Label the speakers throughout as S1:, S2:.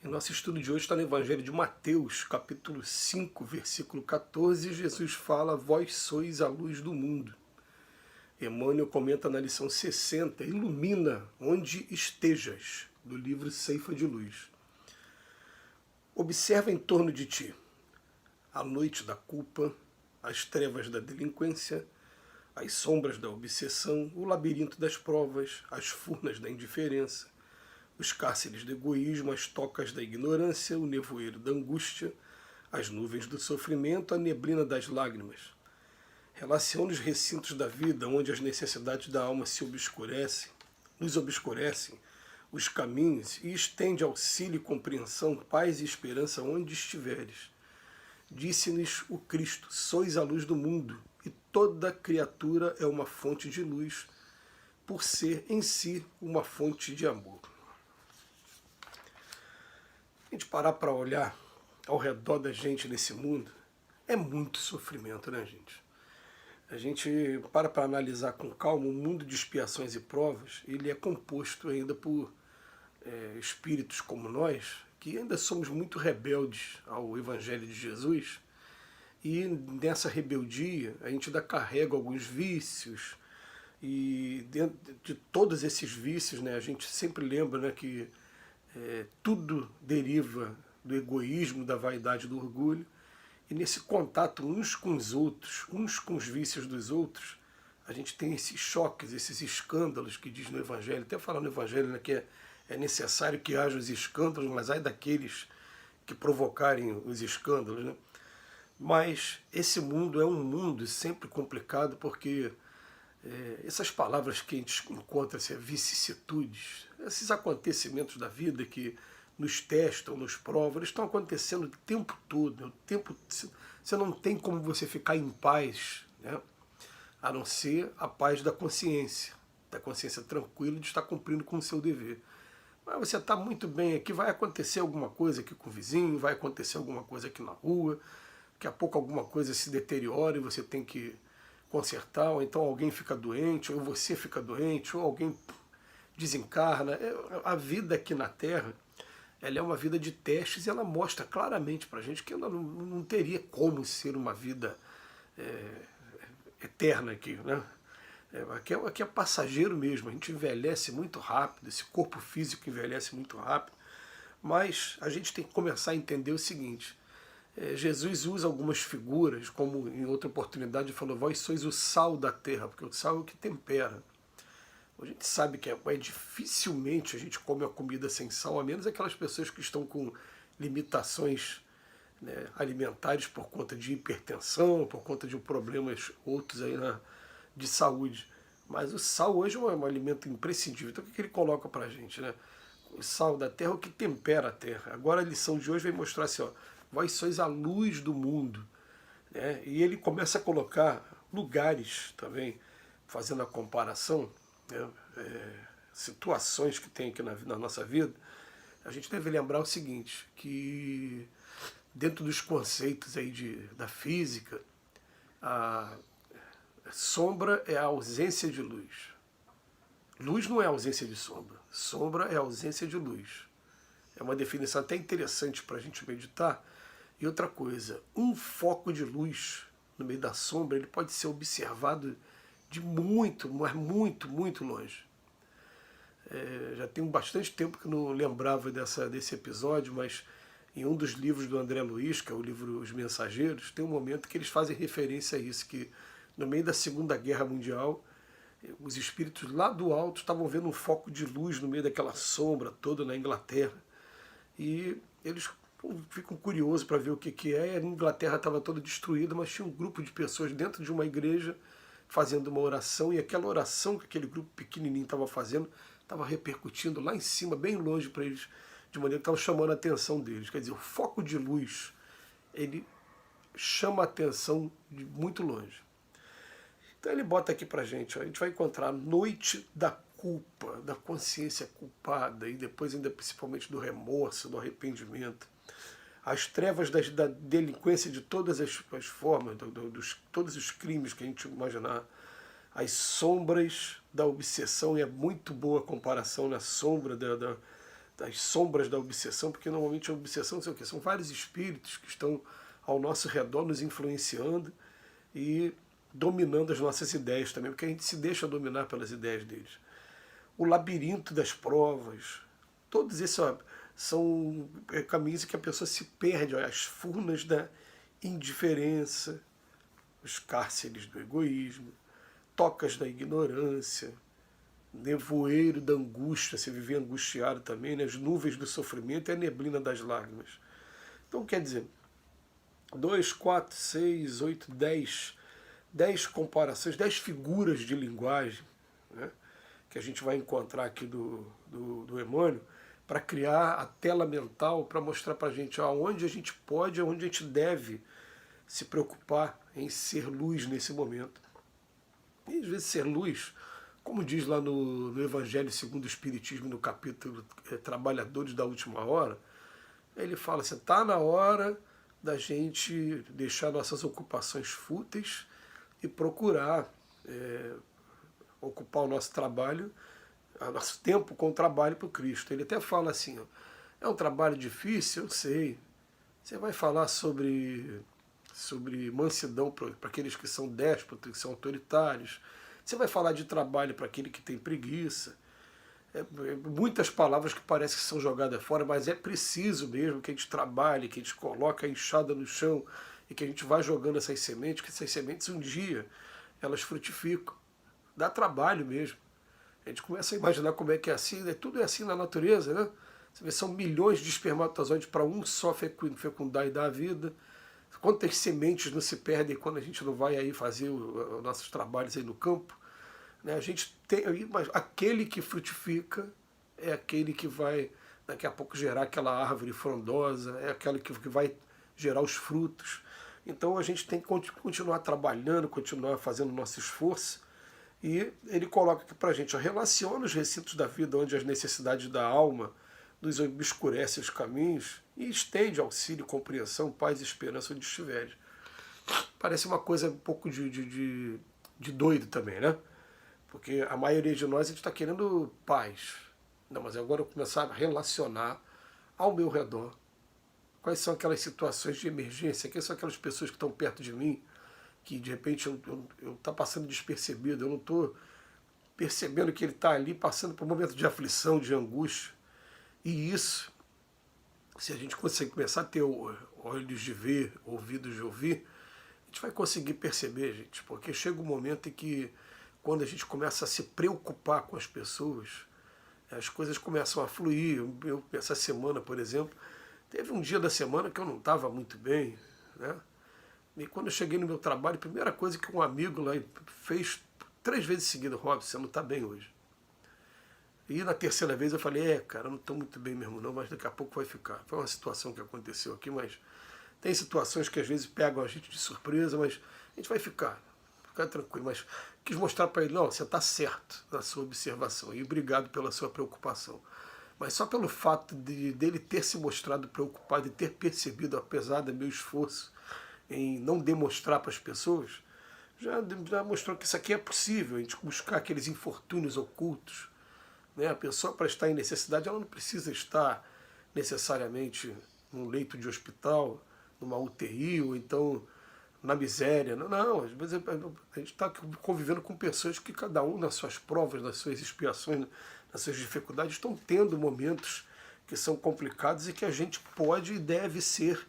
S1: E nosso estudo de hoje está no Evangelho de Mateus, capítulo 5, versículo 14. Jesus fala: vós sois a luz do mundo. Emmanuel comenta na lição 60, ilumina onde estejas, do livro Ceifa de Luz. Observa em torno de ti a noite da culpa, as trevas da delinquência, as sombras da obsessão, o labirinto das provas, as furnas da indiferença, os cárceres do egoísmo, as tocas da ignorância, o nevoeiro da angústia, as nuvens do sofrimento, a neblina das lágrimas. Relaciona os recintos da vida, onde as necessidades da alma se obscurecem, nos obscurecem os caminhos, e estende auxílio e compreensão, paz e esperança onde estiveres. Disse-nos o Cristo: sois a luz do mundo, e toda criatura é uma fonte de luz, por ser em si uma fonte de amor. A gente parar para olhar ao redor da gente nesse mundo, é muito sofrimento, né, gente? A gente para analisar com calma, o mundo de expiações e provas, ele é composto ainda por espíritos como nós, que ainda somos muito rebeldes ao Evangelho de Jesus, e nessa rebeldia a gente ainda carrega alguns vícios, e dentro de todos esses vícios, né, a gente sempre lembra, né, que tudo deriva do egoísmo, da vaidade, do orgulho, e nesse contato uns com os outros, uns com os vícios dos outros, a gente tem esses choques, esses escândalos que diz no Evangelho. Até falar no Evangelho, né, que é necessário que haja os escândalos, mas ai daqueles que provocarem os escândalos, né? Mas esse mundo é um mundo sempre complicado, porque essas palavras que a gente encontra, assim, vicissitudes, esses acontecimentos da vida que nos testam, nos provam, eles estão acontecendo o tempo todo. Você não tem como você ficar em paz, né? A não ser a paz da consciência tranquila de estar cumprindo com o seu dever. Mas você está muito bem aqui, vai acontecer alguma coisa aqui com o vizinho, vai acontecer alguma coisa aqui na rua, daqui a pouco alguma coisa se deteriora e você tem que consertar, ou então alguém fica doente, ou você fica doente, ou alguém desencarna. A vida aqui na Terra, ela é uma vida de testes, e ela mostra claramente para a gente que ela não teria como ser uma vida eterna aqui, né? Aqui é passageiro mesmo, a gente envelhece muito rápido, esse corpo físico envelhece muito rápido, mas a gente tem que começar a entender o seguinte: Jesus usa algumas figuras, como em outra oportunidade falou: vós sois o sal da terra, porque o sal é o que tempera. A gente sabe que dificilmente a gente come a comida sem sal, a menos aquelas pessoas que estão com limitações, né, alimentares por conta de hipertensão, por conta de problemas outros aí de saúde. Mas o sal hoje é um alimento imprescindível. Então o que ele coloca para a gente, né? O sal da terra é o que tempera a terra. Agora a lição de hoje vai mostrar assim: ó, vós sois a luz do mundo, né? E ele começa a colocar lugares também, fazendo a comparação, né? Situações que tem aqui na nossa vida. A gente deve lembrar o seguinte, que dentro dos conceitos aí da física, a sombra é a ausência de luz. Luz não é a ausência de sombra. Sombra é a ausência de luz. É uma definição até interessante para a gente meditar. E outra coisa, um foco de luz no meio da sombra, ele pode ser observado de muito, mas muito, muito longe. Já tem bastante tempo que eu não lembrava desse episódio, mas em um dos livros do André Luiz, que é o livro Os Mensageiros, tem um momento que eles fazem referência a isso, que no meio da Segunda Guerra Mundial, os espíritos lá do alto estavam vendo um foco de luz no meio daquela sombra toda na Inglaterra. E eles ficam curiosos para ver o que é. A Inglaterra estava toda destruída, mas tinha um grupo de pessoas dentro de uma igreja fazendo uma oração, e aquela oração que aquele grupo pequenininho estava fazendo estava repercutindo lá em cima, bem longe para eles, de maneira que estava chamando a atenção deles. Quer dizer, o foco de luz, ele chama a atenção de muito longe. Então ele bota aqui para a gente vai encontrar a noite da culpa, da consciência culpada, e depois ainda principalmente do remorso, do arrependimento. As trevas da delinquência de todas as formas, todos os crimes que a gente imaginar. As sombras da obsessão, e é muito boa a comparação na sombra das sombras da obsessão, porque normalmente a obsessão, não sei o quê, são vários espíritos que estão ao nosso redor nos influenciando e dominando as nossas ideias também, porque a gente se deixa dominar pelas ideias deles. O labirinto das provas, todos esses são caminhos em que a pessoa se perde, as furnas da indiferença, os cárceres do egoísmo, tocas da ignorância, nevoeiro da angústia, você viver angustiado também, né? As nuvens do sofrimento e a neblina das lágrimas. Então, quer dizer, 2, 4, 6, 8, 10 comparações, 10 figuras de linguagem, né, que a gente vai encontrar aqui do Emmanuel, para criar a tela mental, para mostrar para a gente aonde a gente pode, aonde a gente deve se preocupar em ser luz nesse momento. E às vezes ser luz, como diz lá no Evangelho segundo o Espiritismo, no capítulo Trabalhadores da Última Hora, ele fala assim, está na hora da gente deixar nossas ocupações fúteis e procurar ocupar o nosso trabalho, o nosso tempo com o trabalho para o Cristo. Ele até fala assim, ó, é um trabalho difícil, eu sei. Você vai falar sobre mansidão para aqueles que são déspotas, que são autoritários. Você vai falar de trabalho para aquele que tem preguiça. Muitas palavras que parecem que são jogadas fora, mas é preciso mesmo que a gente trabalhe, que a gente coloque a enxada no chão e que a gente vá jogando essas sementes, que essas sementes um dia elas frutificam. Dá trabalho mesmo. A gente começa a imaginar como é que é assim, né? Tudo é assim na natureza, né? Você vê, são milhões de espermatozoides para um só fecundar e dar a vida. Quantas sementes não se perdem quando a gente não vai aí fazer os nossos trabalhos aí no campo? Né? A gente tem, mas aquele que frutifica é aquele que vai daqui a pouco gerar aquela árvore frondosa, é aquele que vai gerar os frutos. Então a gente tem que continuar trabalhando, continuar fazendo o nosso esforço. E ele coloca aqui para a gente, relaciona os recintos da vida onde as necessidades da alma nos obscurece os caminhos e estende auxílio, compreensão, paz e esperança onde estiveres. Parece uma coisa um pouco de doido também, né? Porque a maioria de nós a gente está querendo paz. Não, mas agora eu começar a relacionar ao meu redor. Quais são aquelas situações de emergência? Quem são aquelas pessoas que estão perto de mim? Que de repente eu tá passando despercebido, eu não estou percebendo que ele está ali passando por um momento de aflição, de angústia. E isso, se a gente conseguir começar a ter olhos de ver, ouvidos de ouvir, a gente vai conseguir perceber, gente, porque chega um momento em que, quando a gente começa a se preocupar com as pessoas, as coisas começam a fluir. Essa semana, por exemplo, teve um dia da semana que eu não estava muito bem, né? E quando eu cheguei no meu trabalho, a primeira coisa que um amigo lá fez 3 vezes seguida, Robson, você não está bem hoje. E na terceira vez eu falei, cara, eu não estou muito bem mesmo não, mas daqui a pouco vai ficar. Foi uma situação que aconteceu aqui, mas tem situações que às vezes pegam a gente de surpresa, mas a gente vai ficar tranquilo. Mas quis mostrar para ele, não, você está certo na sua observação e obrigado pela sua preocupação. Mas só pelo fato dele ter se mostrado preocupado e ter percebido, apesar do meu esforço em não demonstrar para as pessoas, já mostrou que isso aqui é possível, a gente buscar aqueles infortúnios ocultos. Né? A pessoa, para estar em necessidade, ela não precisa estar necessariamente num leito de hospital, numa UTI, ou então na miséria. Não, às vezes a gente está convivendo com pessoas que cada um, nas suas provas, nas suas expiações, nas suas dificuldades, estão tendo momentos que são complicados e que a gente pode e deve ser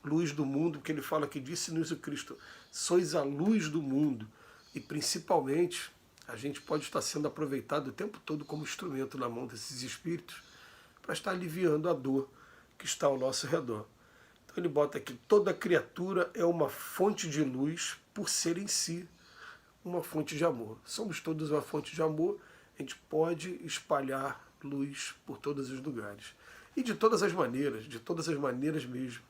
S1: luz do mundo, porque ele fala que disse-nos o Cristo, sois a luz do mundo. E principalmente, a gente pode estar sendo aproveitado o tempo todo como instrumento na mão desses espíritos para estar aliviando a dor que está ao nosso redor. Então ele bota aqui, toda criatura é uma fonte de luz por ser em si uma fonte de amor. Somos todos uma fonte de amor, a gente pode espalhar luz por todos os lugares. E de todas as maneiras mesmo.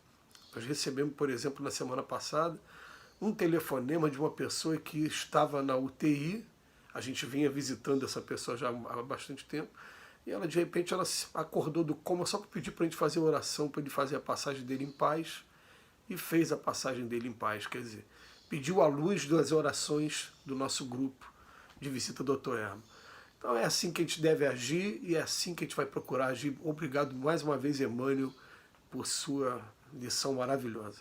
S1: Nós recebemos, por exemplo, na semana passada, um telefonema de uma pessoa que estava na UTI. A gente vinha visitando essa pessoa já há bastante tempo. E ela, de repente, ela acordou do coma só para pedir para a gente fazer oração, para ele fazer a passagem dele em paz. E fez a passagem dele em paz. Quer dizer, pediu a luz das orações do nosso grupo de visita do Dr. Hermo. Então é assim que a gente deve agir e é assim que a gente vai procurar agir. Obrigado mais uma vez, Emmanuel, por sua lição maravilhosa.